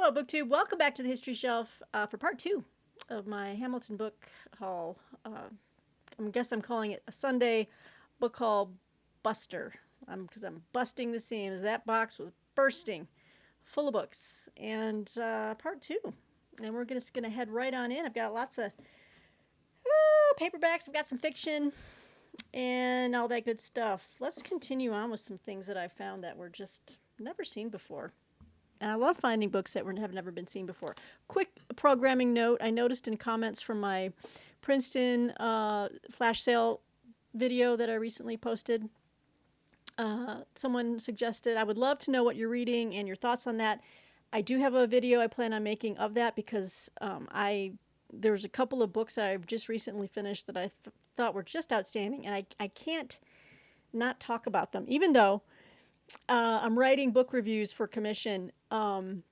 Hello, BookTube. Welcome back to the History Shelf for part 2 of my Hamilton book haul. I guess I'm calling it a Sunday book haul buster because I'm busting the seams. That box was bursting full of books. And part 2. And we're just going to head right on in. I've got lots of paperbacks. I've got some fiction and all that good stuff. Let's continue on with some things that I found that were just never seen before. And I love finding books that have never been seen before. Quick programming note, I noticed in comments from my Princeton flash sale video that I recently posted, someone suggested, I would love to know what you're reading and your thoughts on that. I do have a video I plan on making of that because there's a couple of books that I've just recently finished that I thought were just outstanding, and I can't not talk about them, even though I'm writing book reviews for commission, and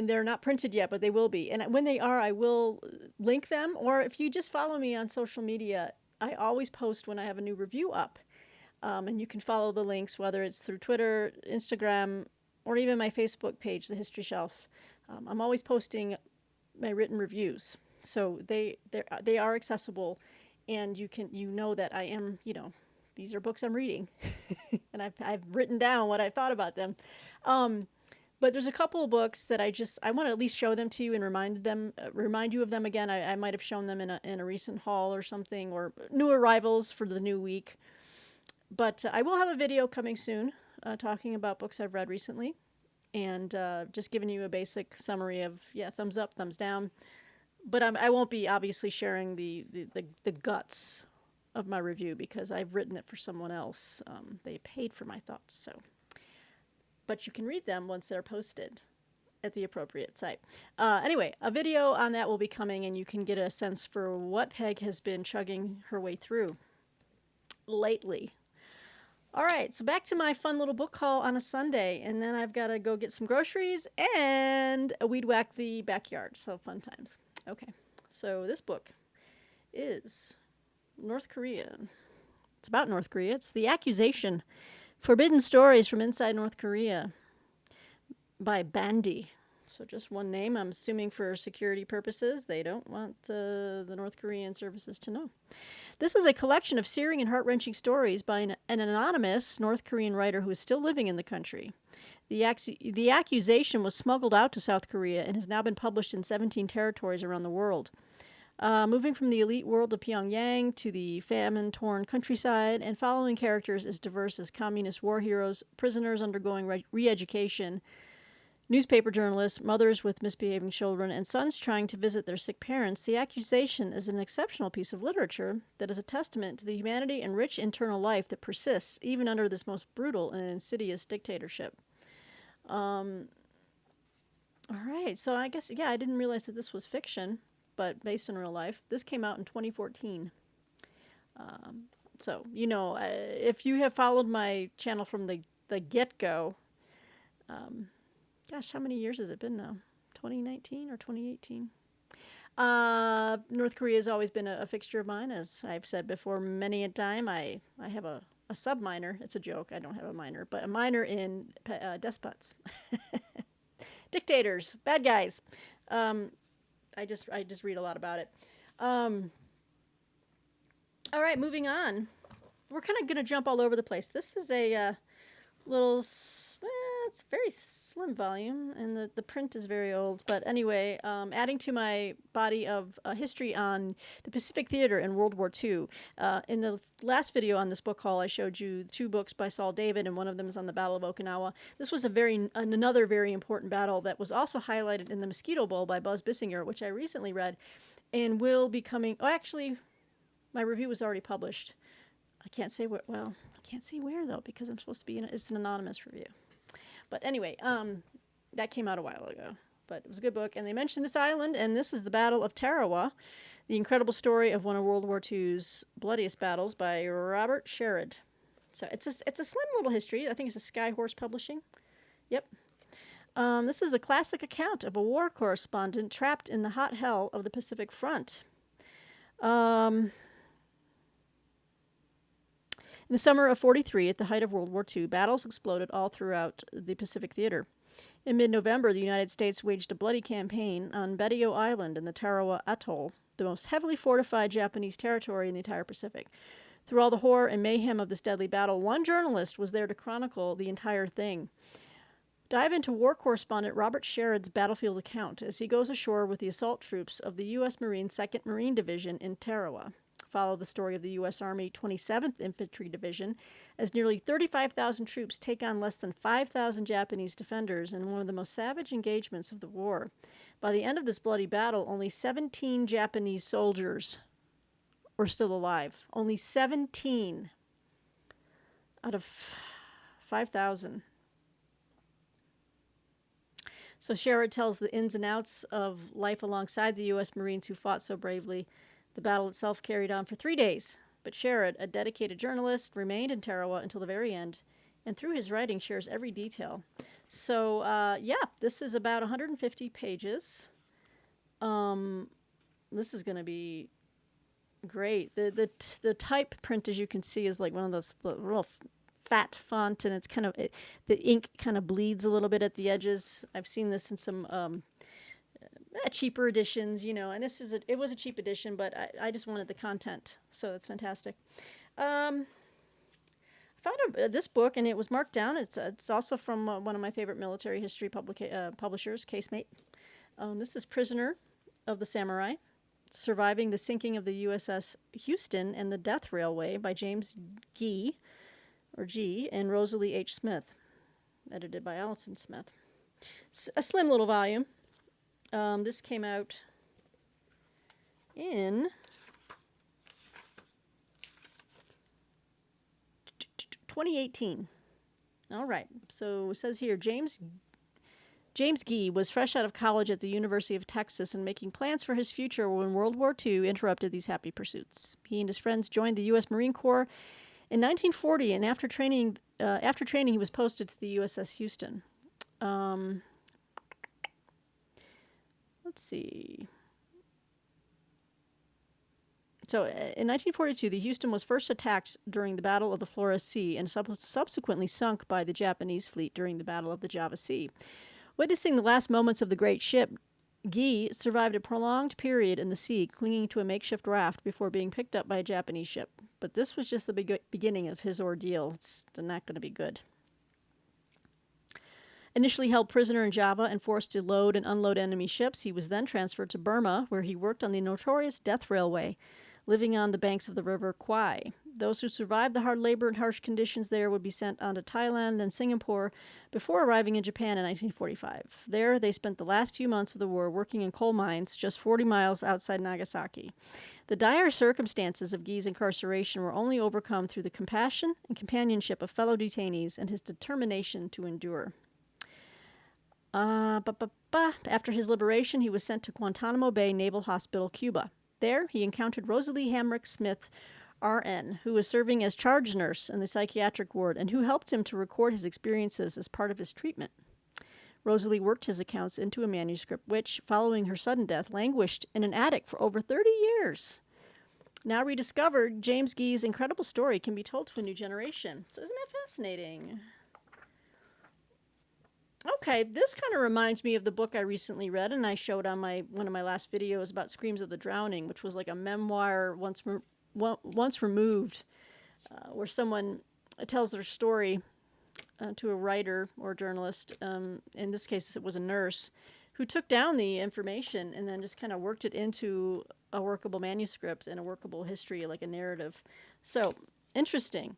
they're not printed yet, but they will be. And when they are, I will link them. Or if you just follow me on social media, I always post when I have a new review up. And you can follow the links, whether it's through Twitter, Instagram, or even my Facebook page, The History Shelf. I'm always posting my written reviews. So they are accessible, and you know that I am, these are books I'm reading, and I've written down what I thought about them. But there's a couple of books that I want to at least show them to you and remind you of them again. I might have shown them in a recent haul or something, or new arrivals for the new week. But I will have a video coming soon talking about books I've read recently, and just giving you a basic summary of, thumbs up, thumbs down. But I won't be obviously sharing the guts of my review because I've written it for someone else. They paid for my thoughts, so. But you can read them once they're posted at the appropriate site. Anyway, a video on that will be coming, and you can get a sense for what Peg has been chugging her way through lately. All right, so back to my fun little book haul on a Sunday, and then I've got to go get some groceries and weed whack the backyard, so fun times. Okay, so this book is North Korea. It's about North Korea. It's The Accusation, Forbidden Stories from Inside North Korea by Bandy. So just one name. I'm assuming for security purposes, they don't want the North Korean services to know. This is a collection of searing and heart-wrenching stories by an anonymous North Korean writer who is still living in the country. The accusation was smuggled out to South Korea and has now been published in 17 territories around the world. Moving from the elite world of Pyongyang to the famine-torn countryside, and following characters as diverse as communist war heroes, prisoners undergoing re-education, newspaper journalists, mothers with misbehaving children, and sons trying to visit their sick parents, The Accusation is an exceptional piece of literature that is a testament to the humanity and rich internal life that persists even under this most brutal and insidious dictatorship. All right, so I guess, I didn't realize that this was fiction, but based on real life. This came out in 2014. So, if you have followed my channel from the get-go, gosh, how many years has it been now? 2019 or 2018? North Korea has always been a fixture of mine, as I've said before many a time. I have a sub-minor. It's a joke. I don't have a minor, but a minor in despots. Dictators. Bad guys. I just read a lot about it. All right, moving on. We're kind of going to jump all over the place. This is a little... it's a very slim volume, and the print is very old. But anyway, adding to my body of history on the Pacific Theater in World War II. In the last video on this book haul, I showed you 2 books by Saul David, and one of them is on the Battle of Okinawa. This was another very important battle that was also highlighted in The Mosquito Bowl by Buzz Bissinger, which I recently read, and will be coming... Oh, actually, my review was already published. I can't say where... Well, I can't say where, though, because I'm supposed to be... It's an anonymous review. But anyway, that came out a while ago. But it was a good book. And they mentioned this island, and this is the Battle of Tarawa, the incredible story of one of World War II's bloodiest battles by Robert Sherrod. So it's a slim little history. I think it's a Skyhorse Publishing. Yep. This is the classic account of a war correspondent trapped in the hot hell of the Pacific Front. In the summer of '43, at the height of World War II, battles exploded all throughout the Pacific Theater. In mid-November, the United States waged a bloody campaign on Betio Island in the Tarawa Atoll, the most heavily fortified Japanese territory in the entire Pacific. Through all the horror and mayhem of this deadly battle, one journalist was there to chronicle the entire thing. Dive into war correspondent Robert Sherrod's battlefield account as he goes ashore with the assault troops of the U.S. Marine 2nd Marine Division in Tarawa. Follow the story of the U.S. Army 27th Infantry Division as nearly 35,000 troops take on less than 5,000 Japanese defenders in one of the most savage engagements of the war. By the end of this bloody battle, only 17 Japanese soldiers were still alive. Only 17 out of 5,000. So Sherrod tells the ins and outs of life alongside the U.S. Marines who fought so bravely. The battle itself carried on for 3 days, but Sherrod, a dedicated journalist, remained in Tarawa until the very end, and through his writing shares every detail. So, this is about 150 pages. This is going to be great. The type print, as you can see, is like one of those real fat font, and it's kind of the ink kind of bleeds a little bit at the edges. I've seen this in some cheaper editions, and it was a cheap edition, but I just wanted the content, so it's fantastic. I found this book, and it was marked down. It's also from one of my favorite military history publishers, Casemate. This is Prisoner of the Samurai, Surviving the Sinking of the USS Houston and the Death Railway by James G. and Rosalie H. Smith, edited by Allison Smith. It's a slim little volume. This came out in 2018. All right. So it says here, James Gee was fresh out of college at the University of Texas and making plans for his future when World War II interrupted these happy pursuits. He and his friends joined the U.S. Marine Corps in 1940, and after training, he was posted to the USS Houston. Let's see. So, in 1942, the Houston was first attacked during the Battle of the Flores Sea and subsequently sunk by the Japanese fleet during the Battle of the Java Sea. Witnessing the last moments of the great ship, Gee survived a prolonged period in the sea, clinging to a makeshift raft before being picked up by a Japanese ship. But this was just the beginning of his ordeal. It's not going to be good. Initially held prisoner in Java and forced to load and unload enemy ships, he was then transferred to Burma, where he worked on the notorious Death Railway, living on the banks of the river Kwai. Those who survived the hard labor and harsh conditions there would be sent on to Thailand, then Singapore, before arriving in Japan in 1945. There, they spent the last few months of the war working in coal mines just 40 miles outside Nagasaki. The dire circumstances of Gee's incarceration were only overcome through the compassion and companionship of fellow detainees and his determination to endure. After his liberation, he was sent to Guantanamo Bay Naval Hospital, Cuba. There, he encountered Rosalie Hamrick Smith, RN, who was serving as charge nurse in the psychiatric ward and who helped him to record his experiences as part of his treatment. Rosalie worked his accounts into a manuscript which, following her sudden death, languished in an attic for over 30 years. Now rediscovered, James Gee's incredible story can be told to a new generation. So isn't that fascinating? Okay, this kind of reminds me of the book I recently read, and I showed on one of my last videos about Screams of the Drowning, which was like a memoir once removed, where someone tells their story to a writer or journalist. In this case, it was a nurse who took down the information and then just kind of worked it into a workable manuscript and a workable history, like a narrative. So interesting.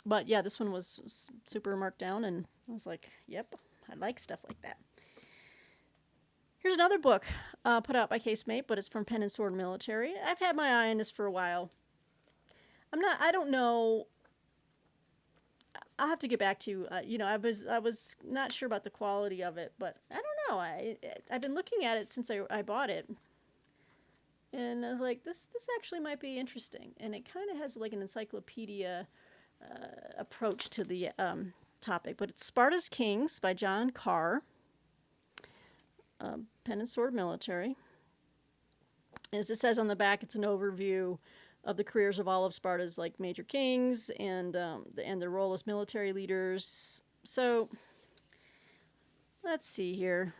But yeah, this one was super marked down, and I was like, yep, I like stuff like that. Here's another book put out by Casemate, but it's from Pen and Sword Military. I've had my eye on this for a while. I don't know. I'll have to get back to you. I was not sure about the quality of it, but I don't know. I've been looking at it since I bought it. And I was like, this actually might be interesting. And it kind of has like an encyclopedia approach to the topic. But it's Sparta'S Kings by John Carr, Pen and Sword Military. As it says on the back, it's an overview of the careers of all of Sparta's like major kings and their role as military leaders. So Let's see here.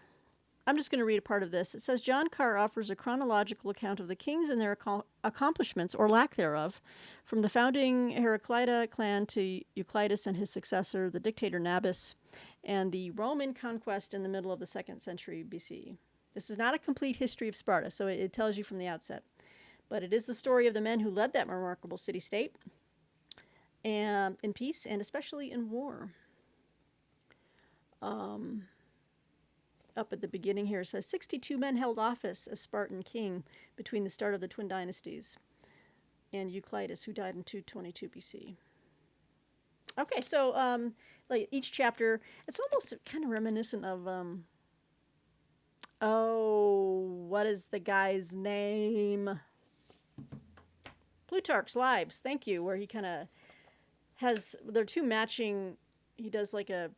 I'm just going to read a part of this. It says John Carr offers a chronological account of the kings and their accomplishments, or lack thereof, from the founding Heraclida clan to Euclides and his successor, the dictator Nabis, and the Roman conquest in the middle of the 2nd century BC. This is not a complete history of Sparta, so it tells you from the outset. But it is the story of the men who led that remarkable city-state, and in peace and especially in war. Up at the beginning here, it says 62 men held office as Spartan king between the start of the twin dynasties and Euclides, who died in 222 BC. Okay, so like each chapter, it's almost kind of reminiscent of what is the guy's name? Plutarch's Lives. Thank you. Where he kind of has, they're two matching. He does like a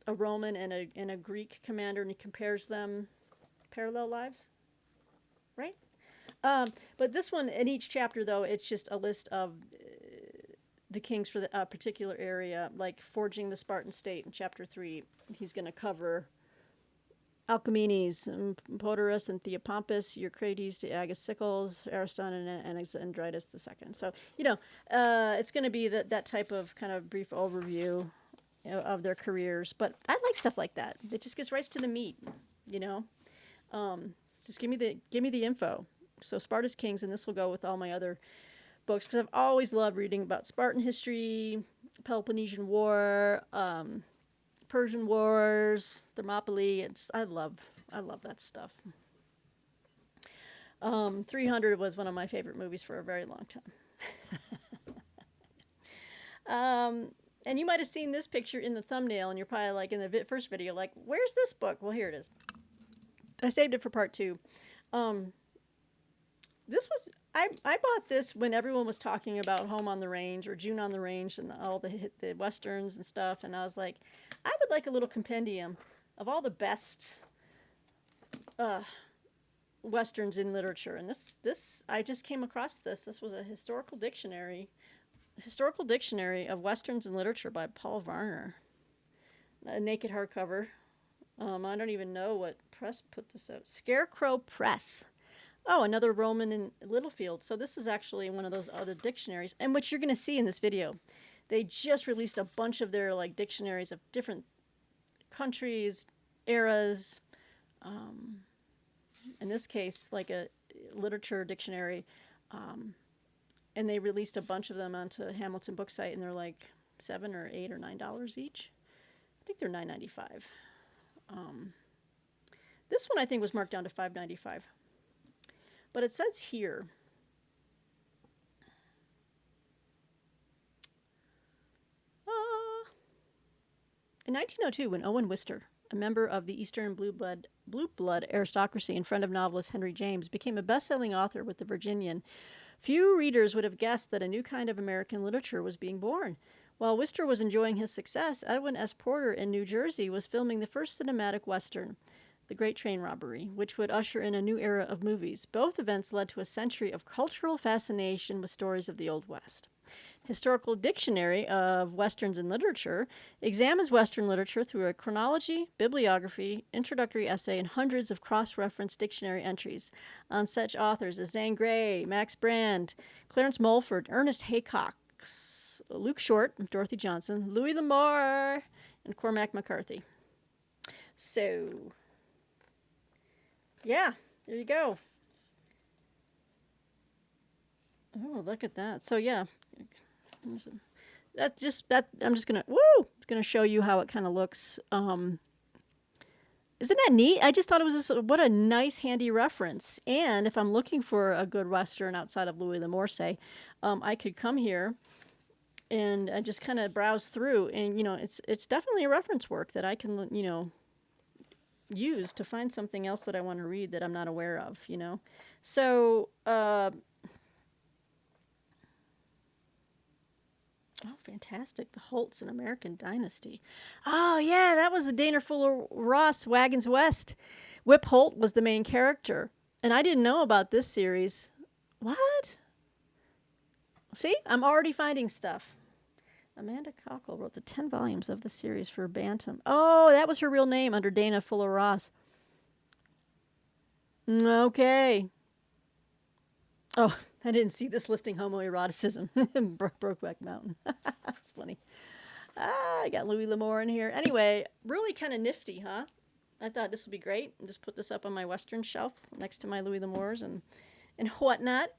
Roman and a Greek commander, and he compares them, parallel lives, right? But this one, in each chapter, though, it's just a list of the kings for the particular area, like forging the Spartan state in chapter 3. He's going to cover Alcmenes, Podarus, and Theopompus, Eucrates, Agassiz, Ariston, and Andridas II. So, it's going to be that type of kind of brief overview of their careers. But I like stuff like that. It just gets right to the meat, Just give me the info. So Sparta'S Kings, and this will go with all my other books, because I've always loved reading about Spartan history, Peloponnesian War, Persian Wars, Thermopylae. I love that stuff. 300 was one of my favorite movies for a very long time. And you might have seen this picture in the thumbnail, and you're probably like in the first video, like, where's this book? Well, here it is. I saved it for part 2. This was, I bought this when everyone was talking about Home on the Range or June on the Range and all the Westerns and stuff. And I was like, I would like a little compendium of all the best Westerns in literature. And this I just came across this. This was a historical dictionary of Westerns in literature by Paul Varner. A naked hardcover. I don't even know what press put this out. Scarecrow Press. Oh, another Roman in Littlefield. So this is actually one of those other dictionaries, and what you're going to see in this video. They just released a bunch of their like dictionaries of different countries, eras. In this case, like a literature dictionary. And they released a bunch of them onto Hamilton Booksite, and they're like $7 or $8 or $9 each. I think they're $9.95. This one I think was marked down to $5.95. But it says here, in 1902, when Owen Wister, a member of the Eastern blue blood aristocracy and friend of novelist Henry James, became a best-selling author with The Virginian, few readers would have guessed that a new kind of American literature was being born. While Wister was enjoying his success, Edwin S. Porter in New Jersey was filming the first cinematic Western, The Great Train Robbery, which would usher in a new era of movies. Both events led to a century of cultural fascination with stories of the Old West. Historical Dictionary of Westerns in Literature examines Western literature through a chronology, bibliography, introductory essay, and hundreds of cross-reference dictionary entries on such authors as Zane Grey, Max Brand, Clarence Mulford, Ernest Haycock, Luke Short, Dorothy Johnson, Louis L'Amour, and Cormac McCarthy. So, yeah, there you go. Oh, look at that. So, yeah. I'm just gonna show you how it kind of looks. Isn't that neat? I just thought it was what a nice handy reference. And if I'm looking for a good Western outside of Louis L'Amour, say, I could come here and I just kind of browse through, and it's definitely a reference work that I can use to find something else that I want to read that I'm not aware of. So. Oh, fantastic. The Holtz, an American Dynasty. Oh, yeah, that was the Dana Fuller Ross, Wagons West. Whip Holt was the main character. And I didn't know about this series. What? See, I'm already finding stuff. Amanda Cockle wrote the 10 volumes of the series for Bantam. Oh, that was her real name under Dana Fuller Ross. Okay. Oh, I didn't see this listing homoeroticism. Brokeback Mountain. That's funny. I got Louis L'Amour in here. Anyway, really kind of nifty, huh? I thought this would be great. Just put this up on my Western shelf next to my Louis L'Amours and whatnot.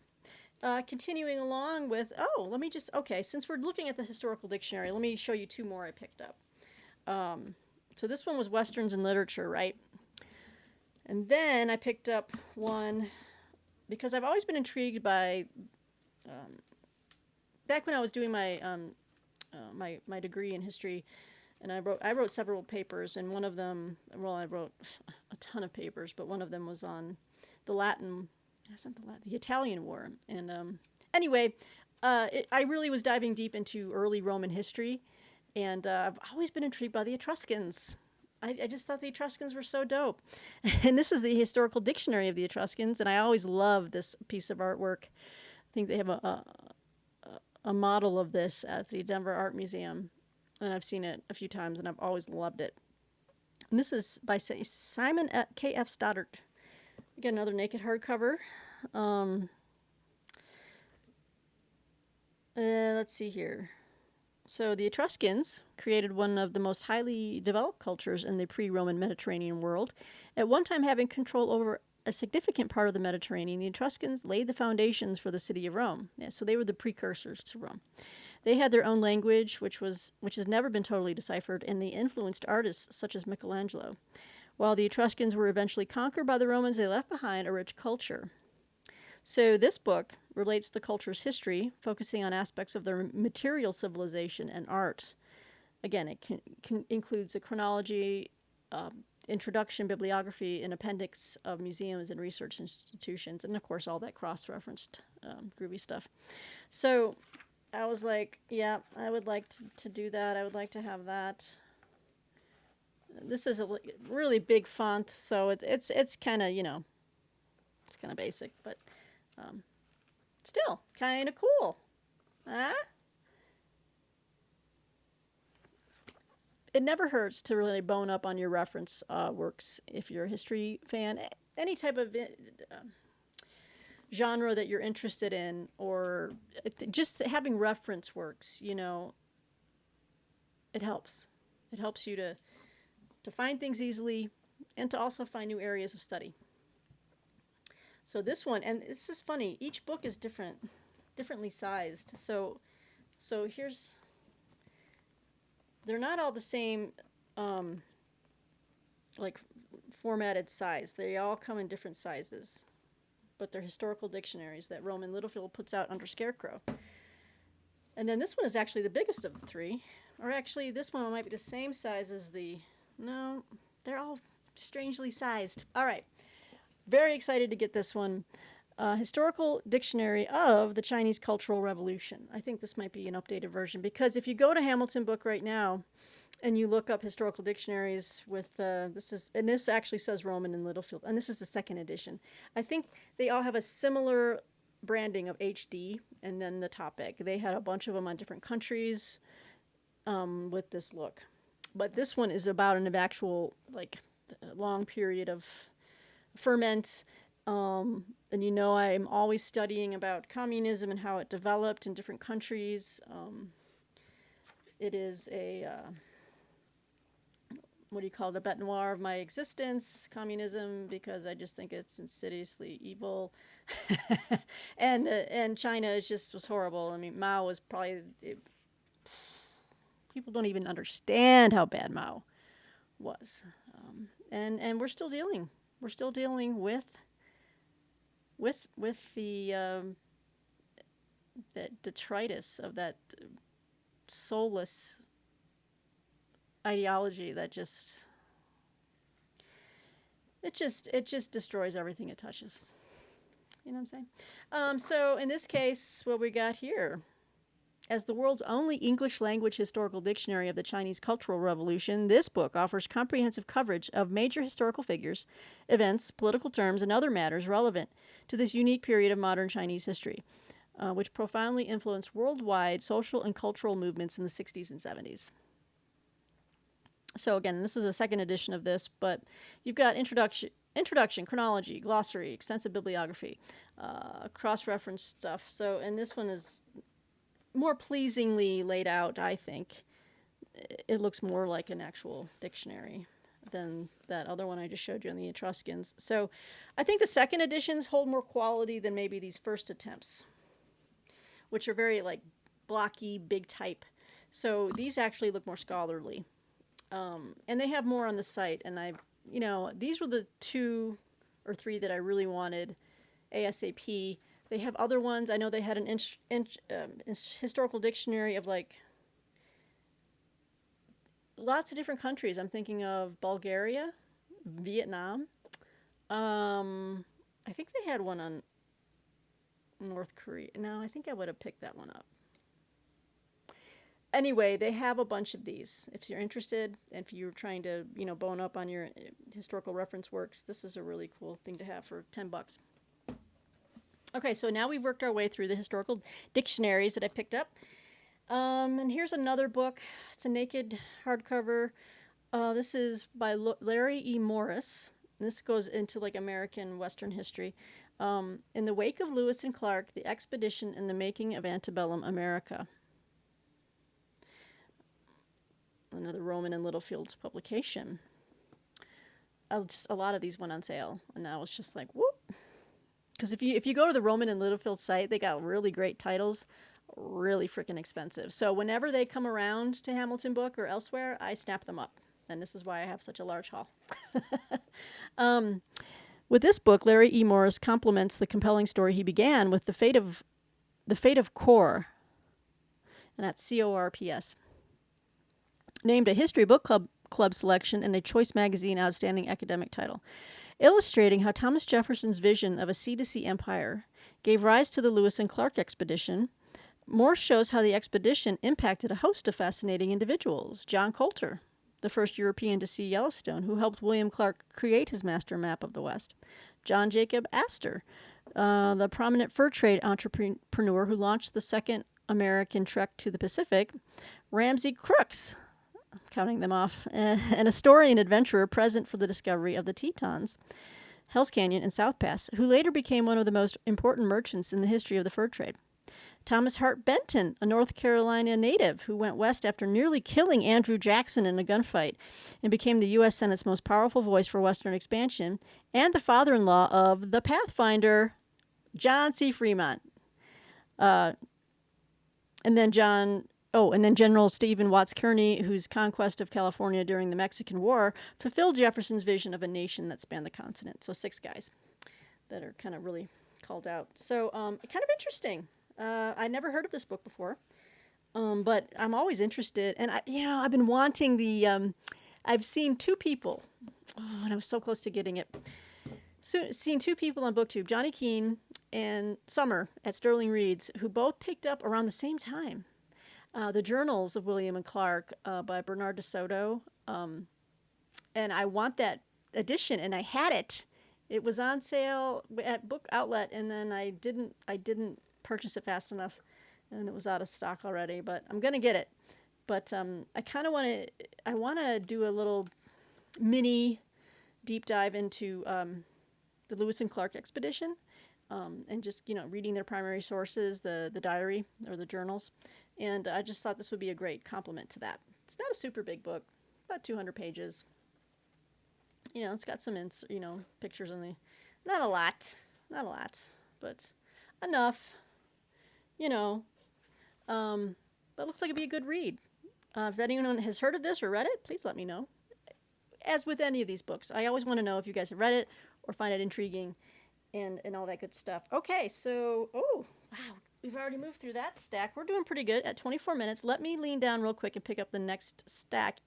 Continuing along with, let me just, okay, since we're looking at the historical dictionary, let me show you two more I picked up. So this one was Westerns and Literature, right? And then I picked up one because I've always been intrigued by, back when I was doing my my degree in history, and I wrote several papers, and one of them, well, I wrote a ton of papers, but one of them was on the Italian War, and anyway, I really was diving deep into early Roman history, and I've always been intrigued by the Etruscans. I just thought the Etruscans were so dope. And this is the historical dictionary of the Etruscans, and I always love this piece of artwork. I think they have a model of this at the Denver Art Museum, and I've seen it a few times, and I've always loved it. And this is by Simon K.F. Stoddart. Again, another naked hardcover. Let's see here. So the Etruscans created one of the most highly developed cultures in the pre-Roman Mediterranean world. At one time having control over a significant part of the Mediterranean, the Etruscans laid the foundations for the city of Rome. Yeah, so they were the precursors to Rome. They had their own language, which has never been totally deciphered, and they influenced artists such as Michelangelo. While the Etruscans were eventually conquered by the Romans, they left behind a rich culture. So this book relates the culture's history, focusing on aspects of their material civilization and art. Again, it includes a chronology, introduction, bibliography, an appendix of museums and research institutions, and of course all that cross-referenced groovy stuff. So I was like, yeah, I would like to do that. I would like to have that. This is a really big font, so it's kind of, it's kind of basic, but still kind of cool. Huh? It never hurts to really bone up on your reference works if you're a history fan. Any type of genre that you're interested in, or just having reference works, it helps. It helps you to find things easily and to also find new areas of study. So this one, and this is funny, each book is differently sized. So here's, they're not all the same, like formatted size. They all come in different sizes, but they're historical dictionaries that Roman Littlefield puts out under Scarecrow. And then this one is actually the biggest of the three, or actually this one might be the same size as no, they're all strangely sized. All right. Very excited to get this one. Historical Dictionary of the Chinese Cultural Revolution. I think this might be an updated version, because if you go to Hamilton Book right now and you look up historical dictionaries with this actually says Roman and Littlefield, and this is the second edition. I think they all have a similar branding of HD and then the topic. They had a bunch of them on different countries with this look. But this one is about an actual, long period of ferment. And I'm always studying about communism and how it developed in different countries. It is a, a bête noire of my existence, communism, because I just think it's insidiously evil. and China was horrible. I mean, Mao was probably, people don't even understand how bad Mao was. And we're still dealing with the detritus of that soulless ideology that just destroys everything it touches. You know what I'm saying? So in this case, what we got here, as the world's only English language historical dictionary of the Chinese Cultural Revolution, this book offers comprehensive coverage of major historical figures, events, political terms, and other matters relevant to this unique period of modern Chinese history. which profoundly influenced worldwide social and cultural movements in the 60s and 70s. So again, this is a second edition of this, but you've got introduction, chronology, glossary, extensive bibliography, cross-reference stuff. So, and this one is more pleasingly laid out, I think. It looks more like an actual dictionary than that other one I just showed you on the Etruscans. So I think the second editions hold more quality than maybe these first attempts, which are very like blocky, big type. So these actually look more scholarly. And they have more on the site. And these were the 2 or 3 that I really wanted ASAP. They have other ones. I know they had an historical dictionary of like lots of different countries. I'm thinking of Bulgaria, Vietnam. I think they had one on North Korea. No, I think I would have picked that one up. Anyway, they have a bunch of these. If you're interested, and if you're trying to, bone up on your historical reference works, this is a really cool thing to have for $10. Okay, so now we've worked our way through the historical dictionaries that I picked up. And here's another book. It's a naked hardcover. This is by Larry E. Morris. This goes into like American Western history. In the Wake of Lewis and Clark, the Expedition and the Making of Antebellum America. Another Rowman and Littlefield's publication. A lot of these went on sale, and I was just like, whoop. Because if you go to the Rowman and Littlefield site, they got really great titles, really freaking expensive. So whenever they come around to Hamilton Book or elsewhere, I snap them up. And this is why I have such a large haul. With this book, Larry E. Morris complements the compelling story he began with the fate of Cor, and that's Corps. Named a History Book Club selection and a Choice Magazine Outstanding Academic title, illustrating how Thomas Jefferson's vision of a sea-to-sea empire gave rise to the Lewis and Clark expedition. Morse shows how the expedition impacted a host of fascinating individuals. John Coulter, the first European to see Yellowstone, who helped William Clark create his master map of the West. John Jacob Astor, the prominent fur trade entrepreneur who launched the second American trek to the Pacific. Ramsey Crooks, counting them off, an historian adventurer present for the discovery of the Tetons, Hell's Canyon, and South Pass, who later became one of the most important merchants in the history of the fur trade. Thomas Hart Benton, a North Carolina native who went west after nearly killing Andrew Jackson in a gunfight and became the U.S. Senate's most powerful voice for Western expansion, and the father-in-law of the Pathfinder, John C. Fremont. And then General Stephen Watts Kearny, whose conquest of California during the Mexican War fulfilled Jefferson's vision of a nation that spanned the continent. So 6 guys that are kind of really called out. So kind of interesting. I never heard of this book before, but I'm always interested. And I've been wanting the. I've seen 2 people, and I was so close to getting it. Seen 2 people on BookTube, Johnny Keene and Summer at Sterling Reed's, who both picked up around the same time. The Journals of William and Clark by Bernard de Soto. And I want that edition, and I had it. It was on sale at Book Outlet, and then I didn't purchase it fast enough, and it was out of stock already, but I'm going to get it. But I kind of want to do a little mini deep dive into the Lewis and Clark expedition, and just, reading their primary sources, the diary or the journals. And I just thought this would be a great complement to that. It's not a super big book, about 200 pages. It's got some, pictures in the, not a lot, but enough, but it looks like it'd be a good read. If anyone has heard of this or read it, please let me know. As with any of these books, I always want to know if you guys have read it or find it intriguing and all that good stuff. Okay, so, wow. We've already moved through that stack. We're doing pretty good at 24 minutes. Let me lean down real quick and pick up the next stack.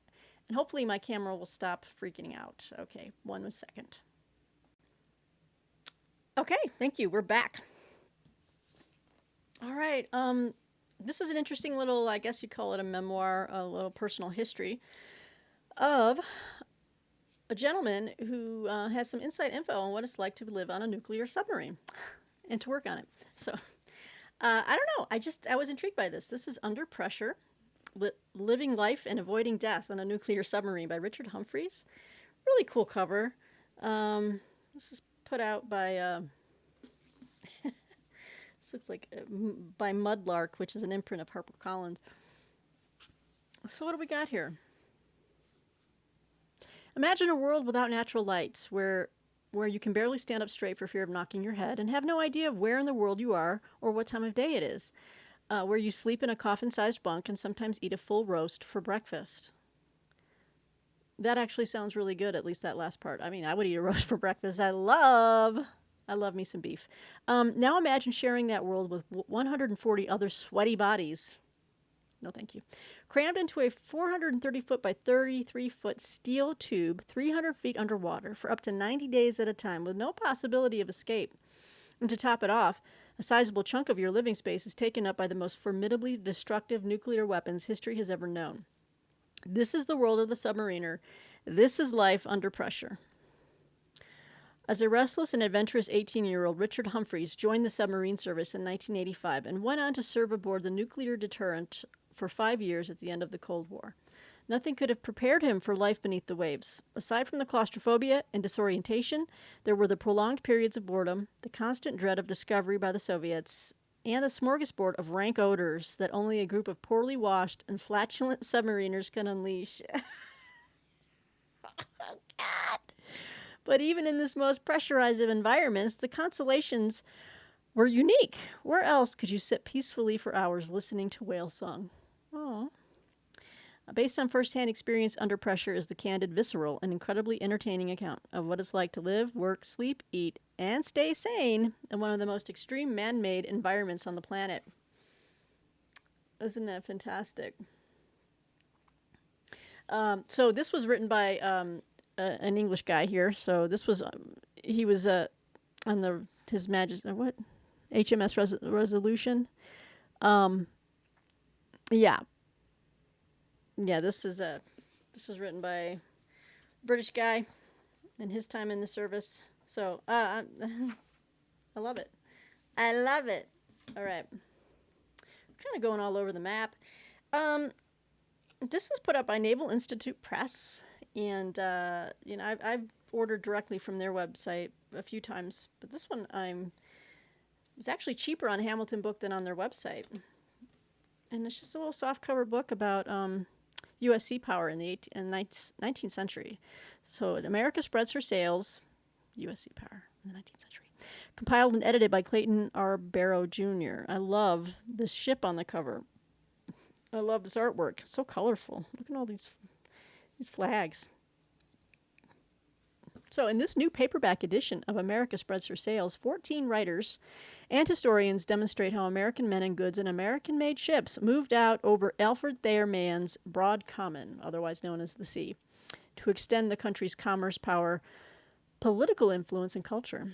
And hopefully my camera will stop freaking out. Okay, 1 second. Okay, thank you. We're back. All right. This is an interesting little, I guess you call it a memoir, a little personal history of a gentleman who has some inside info on what it's like to live on a nuclear submarine and to work on it. So I don't know. I was intrigued by this. This is Under Pressure, Living Life and Avoiding Death on a Nuclear Submarine by Richard Humphreys. Really cool cover. This is put out by, this looks like by Mudlark, which is an imprint of HarperCollins. So what do we got here? Imagine a world without natural lights, where you can barely stand up straight for fear of knocking your head and have no idea of where in the world you are or what time of day it is, where you sleep in a coffin-sized bunk and sometimes eat a full roast for breakfast. That actually sounds really good, at least that last part. I mean, I would eat a roast for breakfast. I love me some beef. Now imagine sharing that world with 140 other sweaty bodies. No, thank you. Crammed into a 430-foot by 33-foot steel tube, 300 feet underwater for up to 90 days at a time with no possibility of escape. And to top it off, a sizable chunk of your living space is taken up by the most formidably destructive nuclear weapons history has ever known. This is the world of the submariner. This is life under pressure. As a restless and adventurous 18-year-old, Richard Humphreys joined the submarine service in 1985 and went on to serve aboard the nuclear deterrent for 5 years at the end of the Cold War. Nothing could have prepared him for life beneath the waves. Aside from the claustrophobia and disorientation, there were the prolonged periods of boredom, the constant dread of discovery by the Soviets, and the smorgasbord of rank odors that only a group of poorly washed and flatulent submariners can unleash. Oh, God. But even in this most pressurized of environments, the consolations were unique. Where else could you sit peacefully for hours listening to whale song? Oh. Based on first-hand experience, Under Pressure is the candid, visceral, and incredibly entertaining account of what it's like to live, work, sleep, eat, and stay sane in one of the most extreme man-made environments on the planet. Isn't that fantastic? So this was written by an English guy here. So this was he was on the His Majesty what HMS Resolution. Yeah. This is written by a British guy in his time in the service. So I love it. I love it. All right. Kind of going all over the map. This is put up by Naval Institute Press, and I've ordered directly from their website a few times, but this one it's actually cheaper on Hamilton Book than on their website. And it's just a little softcover book about U.S. sea power in the 19th century. So America spreads her sails, U.S. sea power in the 19th century. Compiled and edited by Clayton R. Barrow Jr. I love this ship on the cover. I love this artwork. It's so colorful. Look at all these flags. So in this new paperback edition of America Spreads Her Sails, 14 writers and historians demonstrate how American men and goods in American-made ships moved out over Alfred Thayer Mann's Broad Common, otherwise known as the sea, to extend the country's commerce, power, political influence, and culture.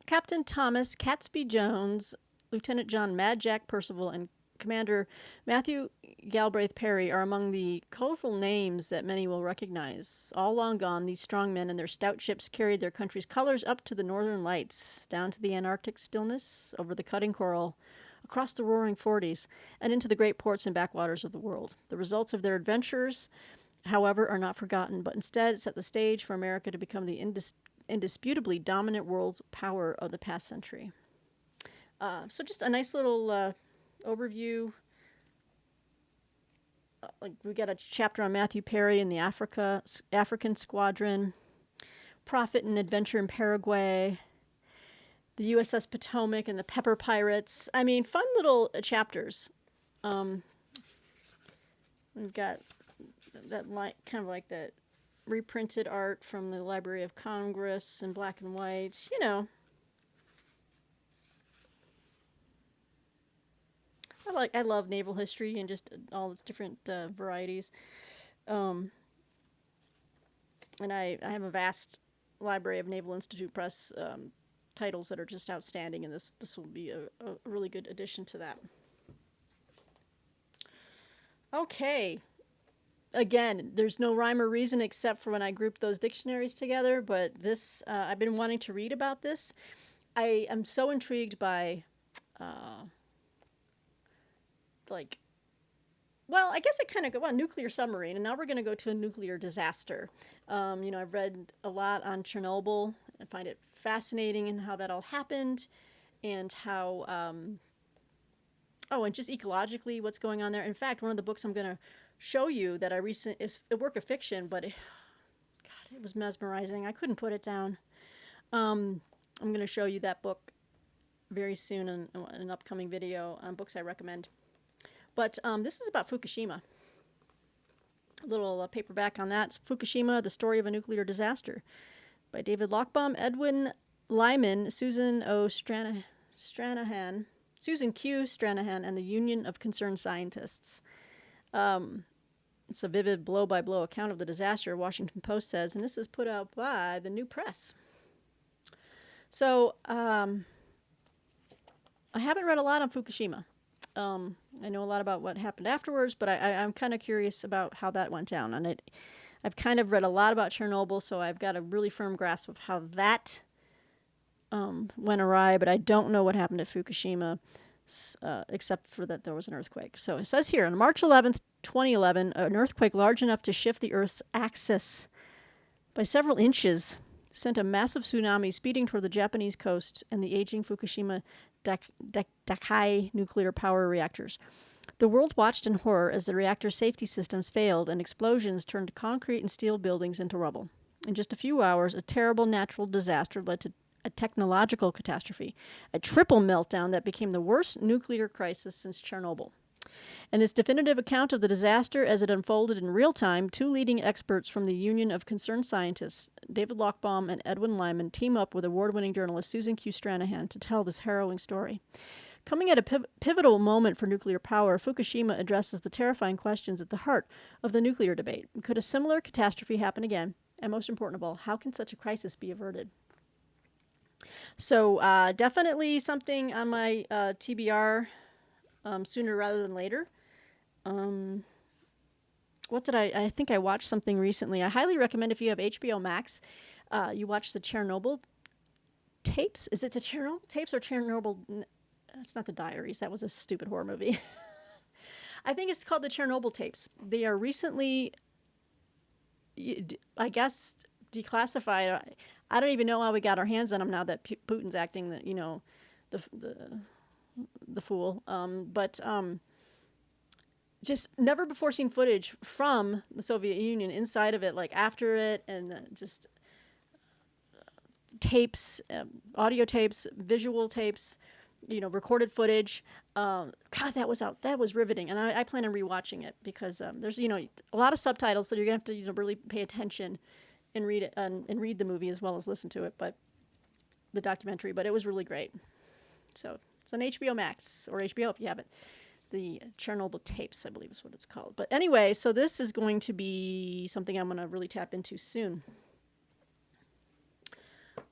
Captain Thomas Catesby Jones, Lieutenant John Mad Jack Percival, and Commander Matthew Galbraith Perry are among the colorful names that many will recognize. All long gone, these strong men and their stout ships carried their country's colors up to the northern lights, down to the Antarctic stillness, over the cutting coral, across the roaring Forties, and into the great ports and backwaters of the world. The results of their adventures, however, are not forgotten, but instead set the stage for America to become the indisputably dominant world power of the past century. So just a nice little overview. We got a chapter on Matthew Perry and the African Squadron, Prophet and Adventure in Paraguay, the USS Potomac and the Pepper Pirates. I mean, fun little chapters. We've got that kind of like that reprinted art from the Library of Congress in black and white. I love naval history and just all its different varieties. And I have a vast library of Naval Institute Press titles that are just outstanding, and this will be a really good addition to that. Okay. Again, there's no rhyme or reason except for when I group those dictionaries together, but this, I've been wanting to read about this. I am so intrigued by, like, well, I guess I kind of go, well, nuclear submarine, and now we're going to go to a nuclear disaster. I've read a lot on Chernobyl. I find it fascinating in how that all happened, and how, and just ecologically what's going on there. In fact, one of the books I'm going to show you that is a work of fiction, but God, it was mesmerizing. I couldn't put it down. I'm going to show you that book very soon in an upcoming video on books I recommend. But this is about Fukushima. A little paperback on that. It's Fukushima, The Story of a Nuclear Disaster by David Lochbaum, Edwin Lyman, Susan Stranahan, Susan Q. Stranahan, and the Union of Concerned Scientists. It's a vivid blow-by-blow account of the disaster, Washington Post says, and this is put out by the New Press. So, I haven't read a lot on Fukushima. I know a lot about what happened afterwards, but I'm kind of curious about how that went down. And I've kind of read a lot about Chernobyl, so I've got a really firm grasp of how that went awry, but I don't know what happened at Fukushima, except for that there was an earthquake. So it says here, on March 11th, 2011, an earthquake large enough to shift the Earth's axis by several inches sent a massive tsunami speeding toward the Japanese coast and the aging Fukushima Daiichi nuclear power reactors. The world watched in horror as the reactor safety systems failed and explosions turned concrete and steel buildings into rubble. In just a few hours, a terrible natural disaster led to a technological catastrophe, a triple meltdown that became the worst nuclear crisis since Chernobyl. In this definitive account of the disaster as it unfolded in real time, two leading experts from the Union of Concerned Scientists, David Lochbaum and Edwin Lyman, team up with award-winning journalist Susan Q. Stranahan to tell this harrowing story. Coming at a pivotal moment for nuclear power, Fukushima addresses the terrifying questions at the heart of the nuclear debate. Could a similar catastrophe happen again? And most important of all, how can such a crisis be averted? So definitely something on my TBR sooner rather than later. What did I think I watched something recently. I highly recommend, if you have HBO Max, you watch the Chernobyl tapes. Is it the Chernobyl tapes or Chernobyl? That's not the Diaries. That was a stupid horror movie. I think it's called the Chernobyl tapes. They are recently, I guess, declassified. I don't even know how we got our hands on them now that Putin's acting the fool. But just never before seen footage from the Soviet Union inside of it, like after it, and just tapes, audio tapes, visual tapes, recorded footage. God, that was riveting, and I plan on rewatching it because there's a lot of subtitles, so you're gonna have to really pay attention and read it and read the movie as well as listen to it, but the documentary. But it was really great. So it's on HBO Max or HBO if you have it. The Chernobyl tapes, I believe is what it's called. But anyway, so this is going to be something I'm going to really tap into soon.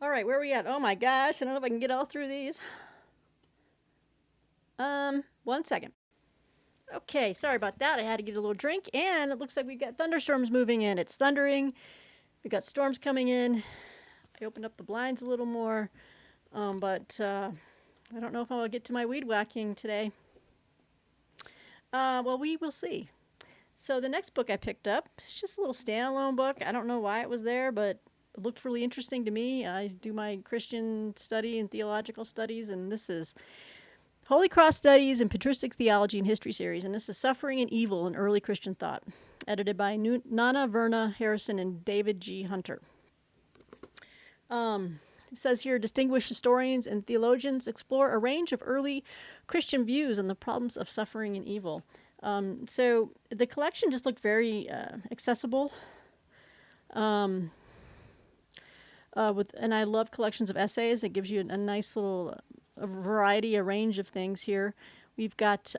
All right, where are we at? Oh my gosh, I don't know if I can get all through these. 1 second. Okay, sorry about that. I had to get a little drink, and it looks like we've got thunderstorms moving in. It's thundering. We got storms coming in. I opened up the blinds a little more, but I don't know if I'll get to my weed whacking today. Well, we will see. So the next book I picked up, it's just a little standalone book. I don't know why it was there, but it looked really interesting to me. I do my Christian study and theological studies, and this is Holy Cross Studies and Patristic Theology and History Series, and this is Suffering and Evil in Early Christian Thought, edited by Nana Verna Harrison and David G. Hunter. It says here, distinguished historians and theologians explore a range of early Christian views on the problems of suffering and evil. So the collection just looked very accessible. And I love collections of essays. It gives you a nice little a range of things here. We've got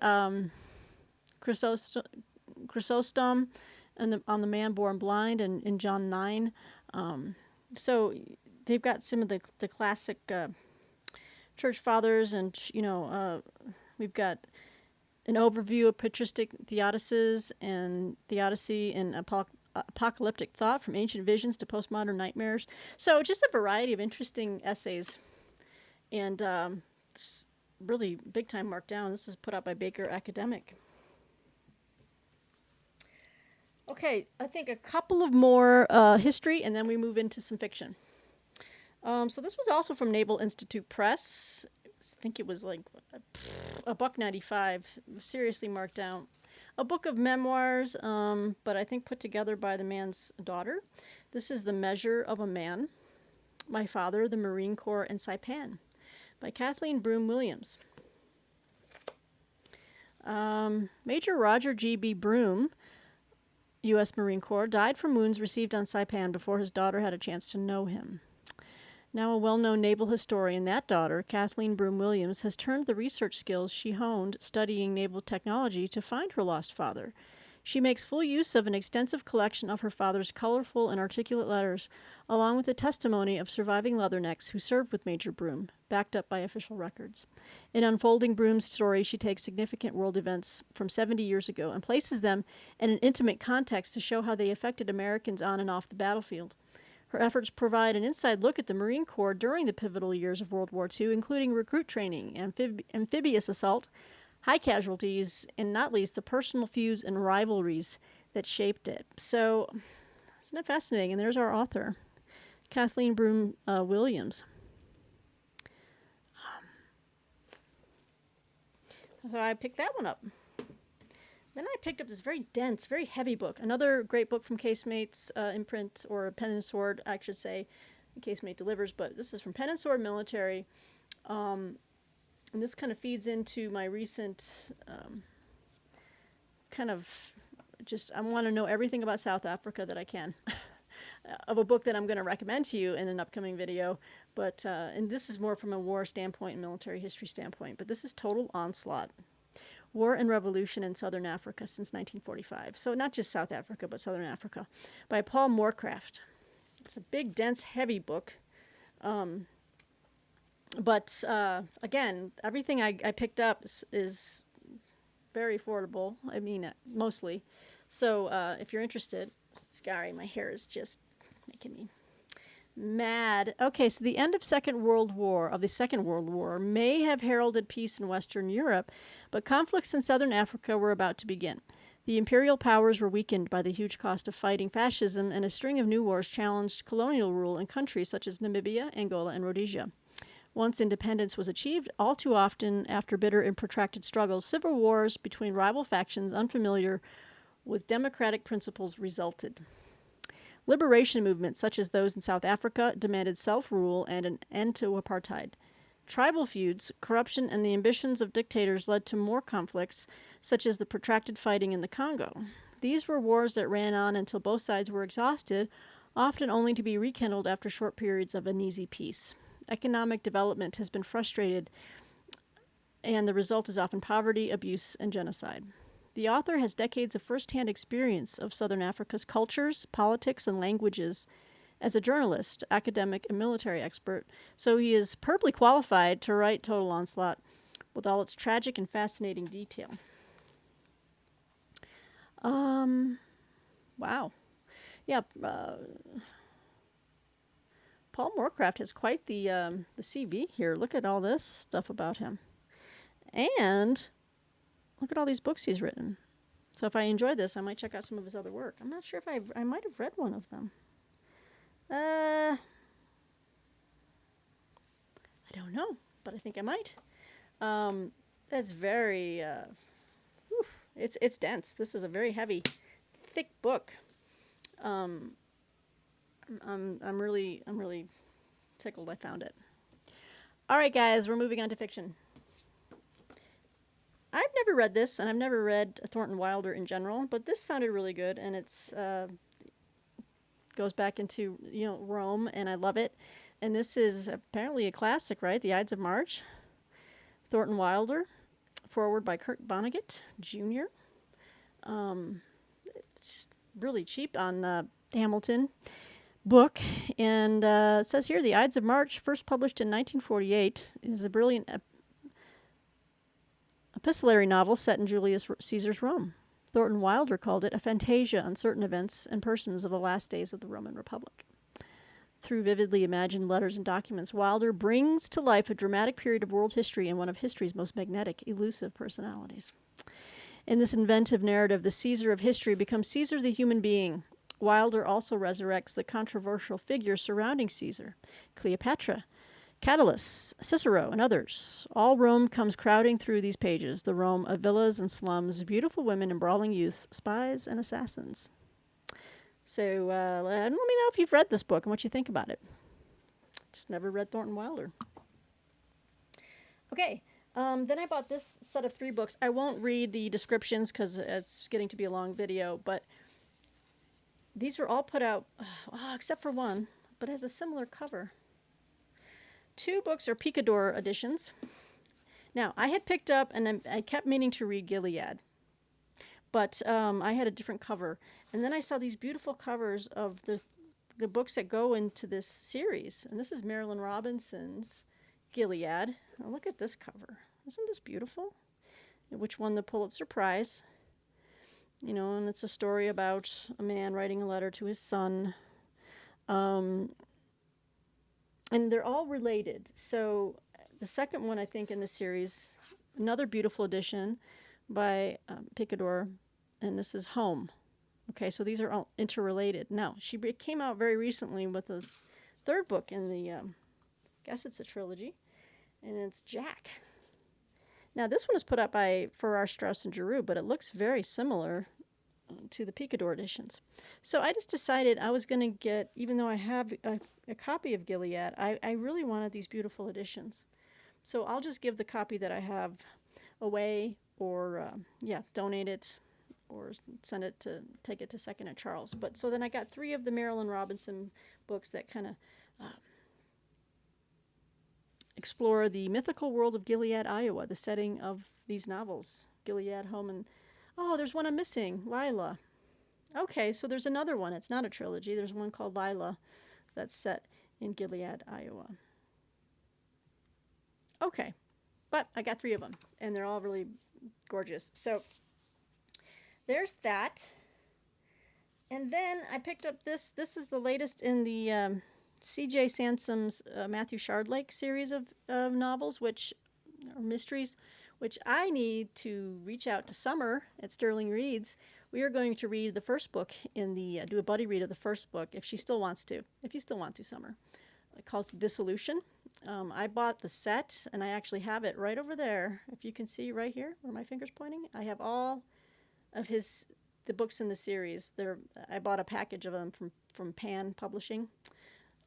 Chrysostom and on the man born blind in John 9. So they've got some of the classic church fathers, and we've got an overview of patristic theodicies and theodicy and apocalyptic thought, from ancient visions to postmodern nightmares. So just a variety of interesting essays. And it's really big time marked down. This is put out by Baker Academic. Okay, I think a couple of more history, and then we move into some fiction. So this was also from Naval Institute Press. I think it was like $1.95, seriously marked down. A book of memoirs, but I think put together by the man's daughter. This is The Measure of a Man, My Father, the Marine Corps, and Saipan, by Kathleen Broome Williams. Major Roger G.B. Broome, U.S. Marine Corps, died from wounds received on Saipan before his daughter had a chance to know him. Now a well-known naval historian, that daughter, Kathleen Broome Williams, has turned the research skills she honed studying naval technology to find her lost father. She makes full use of an extensive collection of her father's colorful and articulate letters, along with the testimony of surviving leathernecks who served with Major Broome, backed up by official records. In unfolding Broome's story, she takes significant world events from 70 years ago and places them in an intimate context to show how they affected Americans on and off the battlefield. Her efforts provide an inside look at the Marine Corps during the pivotal years of World War II, including recruit training, amphibious assault, high casualties, and not least the personal feuds and rivalries that shaped it. So, isn't it fascinating? And there's our author, Kathleen Broome Williams. So I picked that one up. Then I picked up this very dense, very heavy book. Another great book from Casemate's imprint, or Pen and Sword, I should say. Casemate delivers, but this is from Pen and Sword Military. And this kind of feeds into my recent kind of just, I want to know everything about South Africa that I can. Of a book that I'm going to recommend to you in an upcoming video. But, and this is more from a war standpoint and military history standpoint. But this is Total Onslaught. War and Revolution in Southern Africa since 1945. So not just South Africa, but Southern Africa, by Paul Moorcraft. It's a big, dense, heavy book. But again, everything I picked up is very affordable. I mean, mostly. So if you're interested, sorry, my hair is just making me mad. Okay, so the end of the Second World War may have heralded peace in Western Europe, but conflicts in Southern Africa were about to begin. The imperial powers were weakened by the huge cost of fighting fascism, and a string of new wars challenged colonial rule in countries such as Namibia, Angola, and Rhodesia. Once independence was achieved, all too often after bitter and protracted struggles, civil wars between rival factions unfamiliar with democratic principles resulted. Liberation movements, such as those in South Africa, demanded self-rule and an end to apartheid. Tribal feuds, corruption, and the ambitions of dictators led to more conflicts, such as the protracted fighting in the Congo. These were wars that ran on until both sides were exhausted, often only to be rekindled after short periods of uneasy peace. Economic development has been frustrated, and the result is often poverty, abuse, and genocide. The author has decades of first-hand experience of Southern Africa's cultures, politics, and languages as a journalist, academic, and military expert, so he is perfectly qualified to write Total Onslaught with all its tragic and fascinating detail. Wow. Yeah, Paul Moorcraft has quite the CV here. Look at all this stuff about him. And look at all these books he's written. So if I enjoy this, I might check out some of his other work. I'm not sure if I might have read one of them. I don't know, but I think I might. It's very, it's dense. This is a very heavy, thick book. I'm really tickled I found it. All right, guys, we're moving on to fiction. I've never read this, and I've never read Thornton Wilder in general, but this sounded really good, and it's goes back into Rome, and I love it. And this is apparently a classic, right? The Ides of March. Thornton Wilder, foreword by Kurt Vonnegut Jr. It's really cheap on Hamilton book, and it says here, The Ides of March, first published in 1948, is a brilliant epistolary novel set in Julius Caesar's Rome. Thornton Wilder called it a fantasia on certain events and persons of the last days of the Roman Republic. through vividly imagined letters and documents, Wilder brings to life a dramatic period of world history and one of history's most magnetic, elusive personalities. In this inventive narrative, the Caesar of history becomes Caesar the human being. Wilder also resurrects the controversial figures surrounding Caesar: Cleopatra, Catullus, Cicero, and others. All Rome comes crowding through these pages, the Rome of villas and slums, beautiful women and brawling youths, spies and assassins. So let me know if you've read this book and what you think about it. Just never read Thornton Wilder. Okay, then I bought this set of 3 books. I won't read the descriptions because it's getting to be a long video, but these were all put out, except for one, but it has a similar cover. 2 books are Picador editions. Now, I had picked up, and I kept meaning to read Gilead, but I had a different cover. And then I saw these beautiful covers of the books that go into this series. And this is Marilynne Robinson's Gilead. Now look at this cover. Isn't this beautiful? Which won the Pulitzer Prize. You know, and it's a story about a man writing a letter to his son. And they're all related. So the second one, I think, in the series, another beautiful edition by Picador, and this is Home. Okay, so these are all interrelated. Now, she came out very recently with a 3rd book in the, I guess it's a trilogy, and it's Jack. Now, this one is put out by Farrar, Straus, and Giroux, but it looks very similar to the Picador editions. So I just decided I was going to get, even though I have a copy of Gilead, I really wanted these beautiful editions. So I'll just give the copy that I have away, or donate it, or take it to Second and Charles. But so then I got 3 of the Marilynne Robinson books that kind of explore the mythical world of Gilead, Iowa, the setting of these novels. Gilead, Home, and there's one I'm missing, Lila. Okay, so there's another one. It's not a trilogy. There's one called Lila that's set in Gilead, Iowa. Okay, but I got 3 of them, and they're all really gorgeous. So there's that. And then I picked up this. This is the latest in the Cj Sansom's Matthew Shardlake series of novels, or mysteries, which I need to reach out to Summer at Sterling Reads. We are going to read the first book in the, do a buddy read of the first book if she still wants to. If you still want to, Summer. Called Dissolution. I bought the set, and I actually have it right over there. If you can see right here where my finger's pointing, I have all of the books in the series. I bought a package of them from Pan Publishing.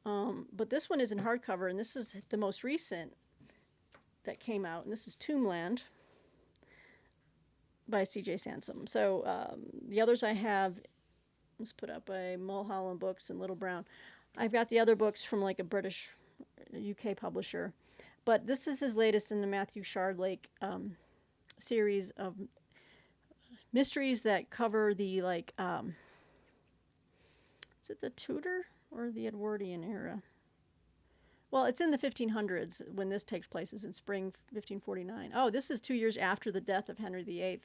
But this one is in hardcover, and this is the most recent that came out, and this is Tombland by Cj Sansom. So the others I have was put up by Mulholland Books and Little Brown. I've got the other books from like a British, UK publisher, but this is his latest in the Matthew Shardlake series of mysteries that cover the is it the Tudor or the Edwardian era? Well, it's in the 1500s when this takes place. It's in spring 1549. Oh, this is 2 years after the death of Henry VIII,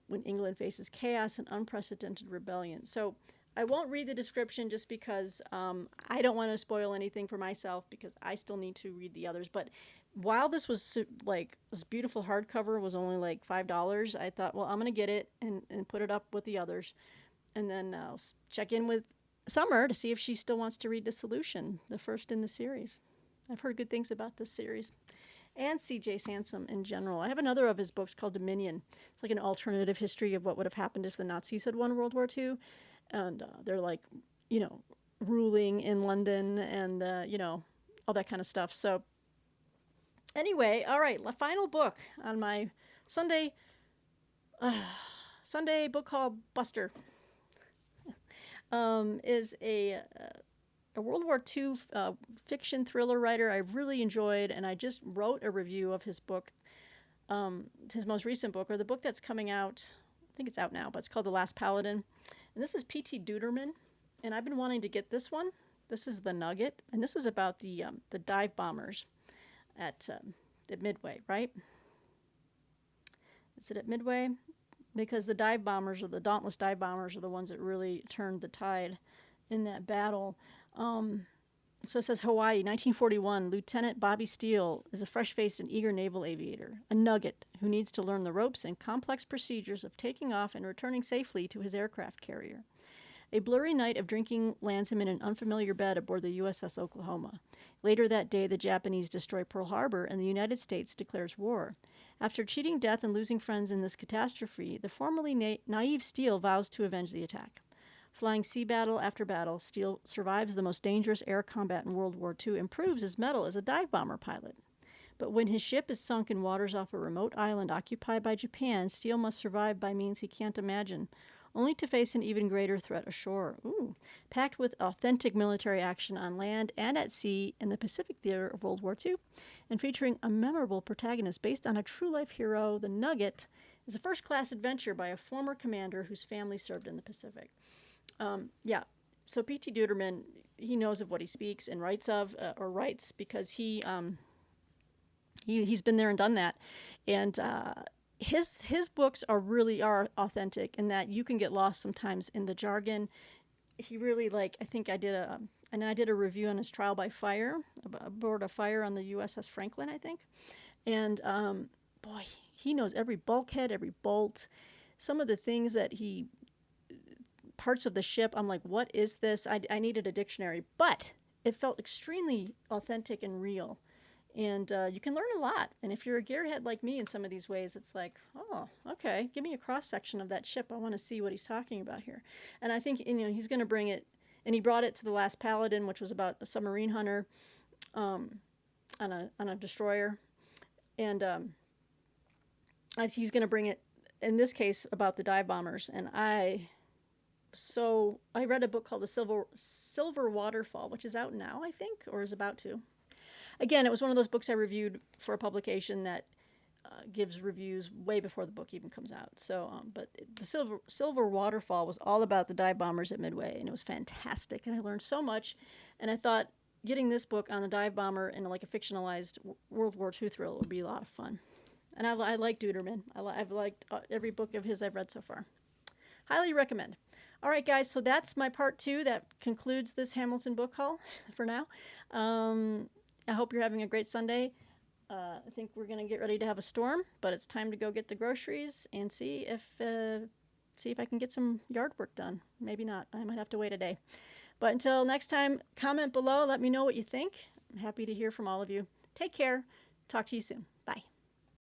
when England faces chaos and unprecedented rebellion. So I won't read the description just because I don't want to spoil anything for myself, because I still need to read the others. But while this was this beautiful hardcover was only like $5, I thought, well, I'm going to get it and put it up with the others. And then I'll check in with Summer to see if she still wants to read Dissolution, the first in the series. I've heard good things about this series. And Cj Sansom in general. I have another of his books called Dominion. It's like an alternative history of what would have happened if the Nazis had won World War II. And they're ruling in London and, all that kind of stuff. So anyway, all right, the final book on my Sunday book haul Buster is a World War II fiction thriller writer I really enjoyed, and I just wrote a review of his book, his most recent book, or the book that's coming out. I think it's out now, but it's called The Last Paladin. And this is P.T. Duderman, and I've been wanting to get this one. This is The Nugget, and this is about the dive bombers at Midway, right? Is it at Midway? Because the dive bombers, or the dauntless dive bombers, are the ones that really turned the tide in that battle. So it says Hawaii, 1941. Lieutenant Bobby Steele is a fresh-faced and eager naval aviator, a nugget who needs to learn the ropes and complex procedures of taking off and returning safely to his aircraft carrier. A blurry night of drinking lands him in an unfamiliar bed aboard the USS Oklahoma. Later that day, the Japanese destroy Pearl Harbor and the United States declares war. After cheating death and losing friends in this catastrophe, the formerly naive Steele vows to avenge the attack. Flying sea battle after battle, Steele survives the most dangerous air combat in World War II and proves his mettle as a dive bomber pilot. But when his ship is sunk in waters off a remote island occupied by Japan, Steele must survive by means he can't imagine, only to face an even greater threat ashore. Packed with authentic military action on land and at sea in the Pacific theater of World War II, and featuring a memorable protagonist based on a true-life hero, The Nugget is a first-class adventure by a former commander whose family served in the Pacific. So P.T. Duderman, he knows of what he speaks and writes because he's been there and done that, and his books are authentic in that you can get lost sometimes in the jargon. He really I think I did a review on his trial by fire aboard a fire on the USS Franklin, I think, and boy, he knows every bulkhead, every bolt, some of the things that parts of the ship, I'm like, what is this? I needed a dictionary, but it felt extremely authentic and real. And you can learn a lot. And if you're a gearhead like me in some of these ways, it's like, oh, okay, give me a cross-section of that ship. I want to see what he's talking about here. And I think he's going to bring it, and he brought it to the Last Paladin, which was about a submarine hunter on a destroyer. And he's going to bring it, in this case, about the dive bombers. And I read a book called The Silver Waterfall, which is out now, I think, or is about to. Again, it was one of those books I reviewed for a publication that gives reviews way before the book even comes out. So, but the Silver Waterfall was all about the dive bombers at Midway, and it was fantastic, and I learned so much. And I thought getting this book on the dive bomber in like a fictionalized World War II thrill would be a lot of fun. And I like Duderman. I've liked every book of his I've read so far. Highly recommend. All right, guys, so that's my part 2. That concludes this Hamilton book haul for now. I hope you're having a great Sunday. I think we're going to get ready to have a storm, but it's time to go get the groceries and see if I can get some yard work done. Maybe not. I might have to wait a day. But until next time, comment below. Let me know what you think. I'm happy to hear from all of you. Take care. Talk to you soon. Bye.